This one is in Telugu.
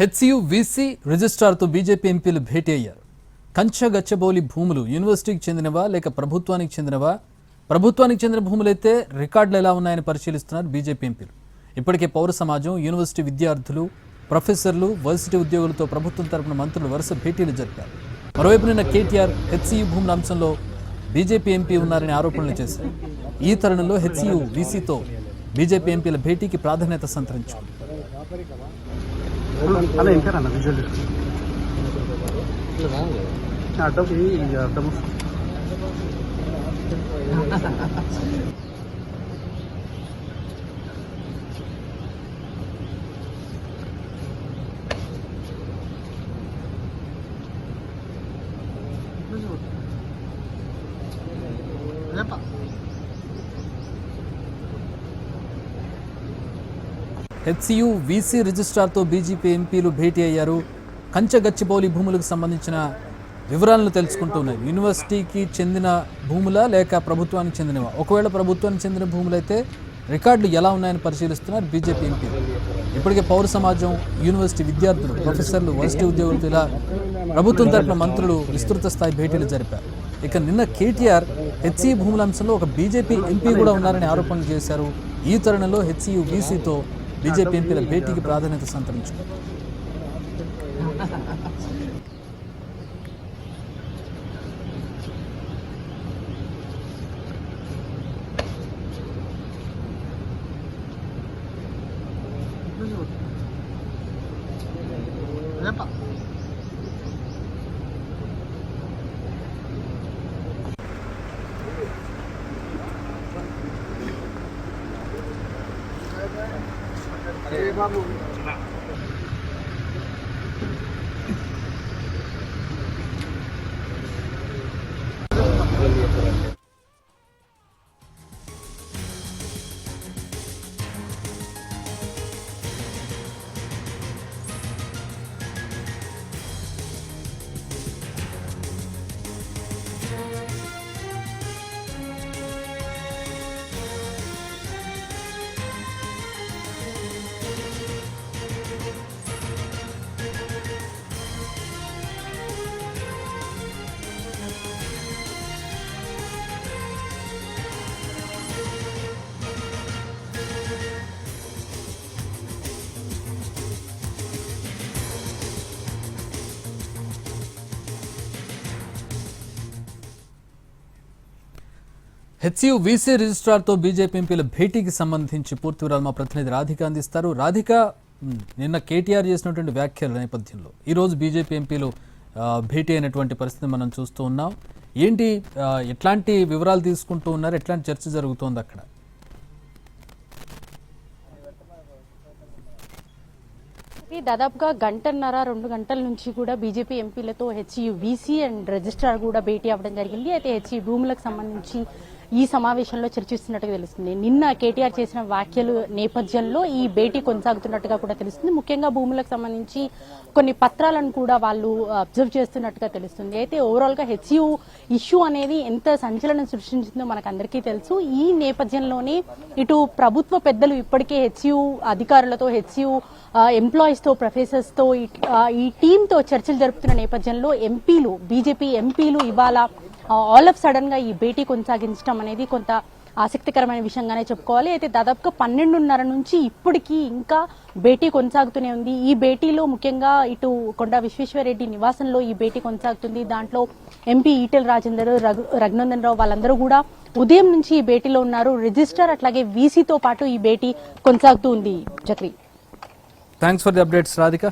హెచ్సియు వీసీ రిజిస్ట్రార్తో బీజేపీ ఎంపీలు భేటీ అయ్యారు. కంచగచ్చబౌలి భూములు యూనివర్సిటీకి చెందినవా లేక ప్రభుత్వానికి చెందినవా? ప్రభుత్వానికి చెందిన భూములైతే రికార్డులు ఎలా ఉన్నాయని పరిశీలిస్తున్నారు బీజేపీ ఎంపీలు. ఇప్పటికే పౌర సమాజం, యూనివర్సిటీ విద్యార్థులు, ప్రొఫెసర్లు, వర్సిటీ ఉద్యోగులతో ప్రభుత్వం తరపున మంత్రులు వరుస భేటీలు జరిపారు. మరోవైపు నిన్న కేటీఆర్ హెచ్సియు భూముల అంశంలో బీజేపీ ఎంపీ ఉన్నారని ఆరోపణలు చేశారు. ఈ తరుణంలో హెచ్సియు వీసీతో బీజేపీ ఎంపీల భేటీకి ప్రాధాన్యత సంతరించుకుంది. అలా ఏంటారన్న విజువల్ అడ్డకి అడ్డము హెచ్సియు వీసీ రిజిస్ట్రార్తో బీజేపీ ఎంపీలు భేటీ అయ్యారు. కంచగచ్చిబౌలి భూములకు సంబంధించిన వివరాలను తెలుసుకుంటున్నారు. యూనివర్సిటీకి చెందిన భూములా లేక ప్రభుత్వానికి చెందినవా? ఒకవేళ ప్రభుత్వానికి చెందిన భూములైతే రికార్డులు ఎలా ఉన్నాయని పరిశీలిస్తున్నారు బీజేపీ ఎంపీలు. ఇప్పటికే పౌర సమాజం, యూనివర్సిటీ విద్యార్థులు, ప్రొఫెసర్లు, వర్సిటీ ఉద్యోగులతో ఇలా ప్రభుత్వం తరపున మంత్రులు విస్తృత స్థాయి భేటీలు జరిపారు. ఇక నిన్న కేటీఆర్ హెచ్సియు భూముల అంశంలో ఒక బీజేపీ ఎంపీ కూడా ఉన్నారని ఆరోపణలు చేశారు. ఈ తరుణంలో హెచ్సియు వీసీతో బీజేపీ ఎంపీల భేటీకి ప్రాధాన్యత సంతరించుకుంది. బాబు హెచ్సియు వీసీ రిజిస్ట్రార్తో బీజేపీ ఎంపీల భేటీకి సంబంధించి పూర్తి వివరాలు మా ప్రతినిధి రాధిక అందిస్తారు. రాధిక, నిన్న కేటీఆర్ చేసినటువంటి వ్యాఖ్యల నేపథ్యంలో ఈరోజు బీజేపీ ఎంపీలు భేటీ అయినటువంటి పరిస్థితి మనం చూస్తూ ఉన్నాం. ఏంటి, ఎట్లాంటి వివరాలు తీసుకుంటూ ఉన్నారు, ఎట్లాంటి చర్చ జరుగుతోంది అక్కడ? దాదాపుగా గంటన్నర 2 గంటల నుంచి కూడా బీజేపీ ఎంపీలతో హెచ్సియు వీసీ అండ్ రిజిస్ట్రార్ కూడా భేటీ అవ్వడం జరిగింది. అయితే హెచ్సియు భూములకు సంబంధించి ఈ సమావేశంలో చర్చిస్తున్నట్టుగా తెలుస్తుంది. నిన్న కేటీఆర్ చేసిన వ్యాఖ్యలు నేపథ్యంలో ఈ భేటీ కొనసాగుతున్నట్టుగా కూడా తెలుస్తుంది. ముఖ్యంగా భూములకు సంబంధించి కొన్ని పత్రాలను కూడా వాళ్ళు అబ్జర్వ్ చేస్తున్నట్టుగా తెలుస్తుంది. అయితే ఓవరాల్ గా హెచ్సియు ఇష్యూ అనేది ఎంత సంచలనం సృష్టించిందో మనకు అందరికీ తెలుసు. ఈ నేపథ్యంలోనే ఇటు ప్రభుత్వ పెద్దలు ఇప్పటికే హెచ్సియు అధికారులతో, హెచ్సియు ఎంప్లాయీస్ తో, ప్రొఫెసర్స్ తో, ఈ టీమ్ తో చర్చలు జరుపుతున్న నేపథ్యంలో ఎంపీలు, బీజేపీ ఎంపీలు ఇవాళ ఆల్ ఆఫ్ సడన్ గా ఈ భేటీ కొనసాగించడం అనేది కొంత ఆసక్తికరమైన విషయంగానే చెప్పుకోవాలి. అయితే దాదాపుగా 12:30 నుంచి ఇప్పటికీ ఇంకా భేటీ కొనసాగుతూనే ఉంది. ఈ భేటీలో ముఖ్యంగా ఇటు కొండా విశ్వేశ్వరరెడ్డి నివాసంలో ఈ భేటీ కొనసాగుతుంది. దాంట్లో ఎంపీ ఈటెల రాజేందర్, రఘునందన్ రావు వాళ్ళందరూ కూడా ఉదయం నుంచి ఈ భేటీలో ఉన్నారు. రిజిస్టర్ అట్లాగే వీసీతో పాటు ఈ భేటీ కొనసాగుతూ ఉంది. Chakri, thanks for the updates Radhika.